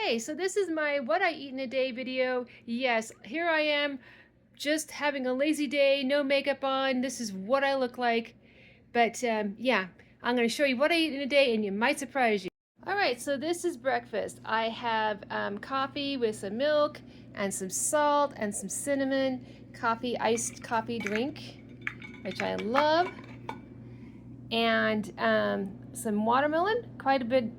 Okay, so this is my what I eat in a day video. Yes, here I am just having a lazy day, no makeup on. This is what I look like. But yeah, I'm going to show you what I eat in a day and you might surprise you. All right, so this is breakfast. I have coffee with some milk and some salt and some cinnamon, iced coffee drink, which I love, and some watermelon, quite a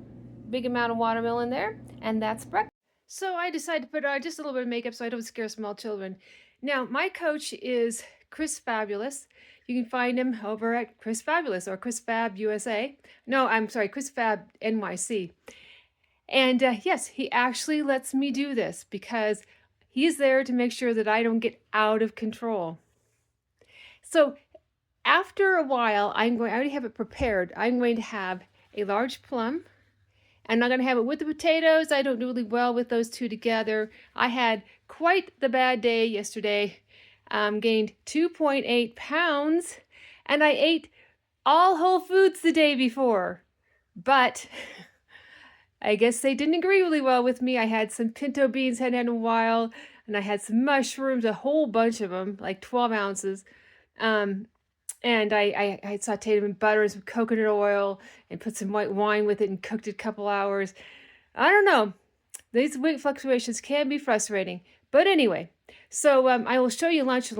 big amount of watermelon there, and that's breakfast. So I decided to put on just a little bit of makeup so I don't scare small children. Now, my coach is Chris Fabulous. You can find him over at Chris Fabulous or Chris Fab USA. No, I'm sorry, Chris Fab NYC. And yes, he actually lets me do this because he's there to make sure that I don't get out of control. So after a while, I already have it prepared. I'm going to have a large plum. I'm not going to have it with the potatoes. I don't do really well with those two together. I had quite the bad day yesterday. Gained 2.8 pounds, and I ate all whole foods the day before. But I guess they didn't agree really well with me. I had some pinto beans, hadn't had in a while, and I had some mushrooms, a whole bunch of them, like 12 ounces. And I sauteed them in butter and some coconut oil and put some white wine with it and cooked it a couple hours. I don't know. These weight fluctuations can be frustrating. But anyway, so I will show you lunch.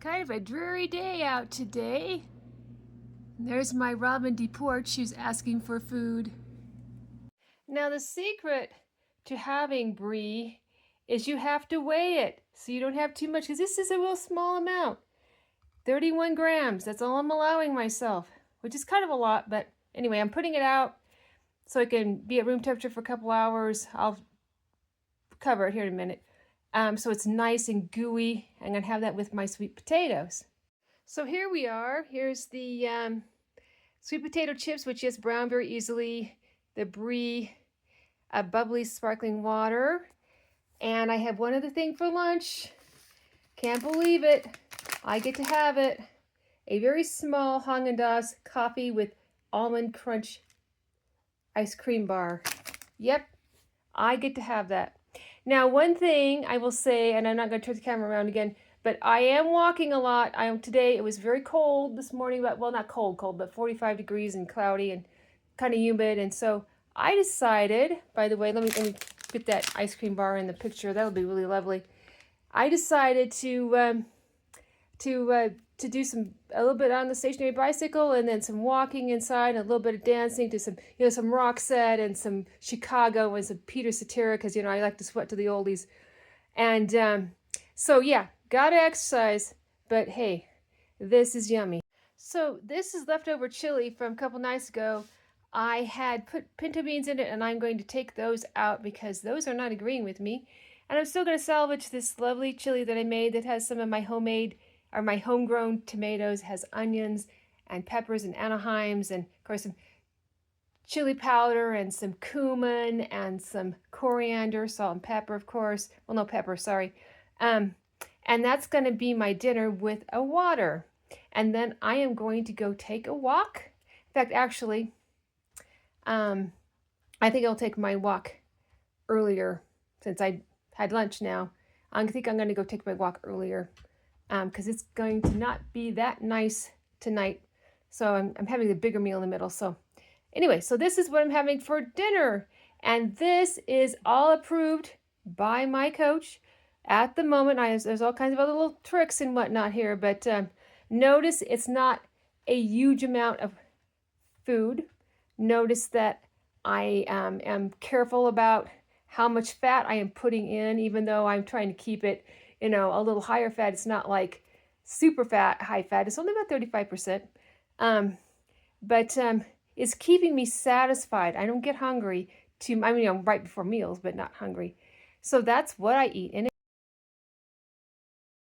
Kind of a dreary day out today. There's my Robin DePort. She's asking for food. Now the secret to having brie is you have to weigh it so you don't have too much, because this is a real small amount. 31 grams, that's all I'm allowing myself, which is kind of a lot, but anyway, I'm putting it out so it can be at room temperature for a couple hours. I'll cover it here in a minute. So it's nice and gooey. I'm gonna have that with my sweet potatoes. So here we are. Here's the sweet potato chips, which just brown very easily, the brie, bubbly sparkling water, and I have one other thing for lunch. Can't believe it. I get to have it. A very small Haagen-Dazs coffee with almond crunch ice cream bar. Yep, I get to have that. Now, one thing I will say, and I'm not going to turn the camera around again, but I am walking a lot. Today, it was very cold this morning, but well, not cold, but 45 degrees and cloudy and kind of humid. And so I decided, by the way, let me get that ice cream bar in the picture. That'll be really lovely. I decided to do a little bit on the stationary bicycle, and then some walking inside, and a little bit of dancing to some Roxette and some Chicago and some Peter Cetera, because I like to sweat to the oldies. And so yeah, gotta exercise, but hey, this is yummy. So this is leftover chili from a couple nights ago. I had put pinto beans in it, and I'm going to take those out because those are not agreeing with me. And I'm still going to salvage this lovely chili that I made that has some of my my homegrown tomatoes, has onions and peppers and Anaheims, and of course some chili powder and some cumin and some coriander, salt and pepper, of course. Well, no pepper, sorry. And that's going to be my dinner with a water. And then I am going to go take a walk. In fact, actually, I think I'll take my walk earlier since I had lunch now. I think I'm going to go take my walk earlier because it's going to not be that nice tonight. So I'm having a bigger meal in the middle. So anyway, so this is what I'm having for dinner. And this is all approved by my coach. At the moment, there's all kinds of other little tricks and whatnot here. But notice it's not a huge amount of food. Notice that I am careful about how much fat I am putting in, even though I'm trying to keep it, a little higher fat. It's not like super fat, high fat. It's only about 35%. But it's keeping me satisfied. I don't get hungry right before meals, but not hungry. So that's what I eat. And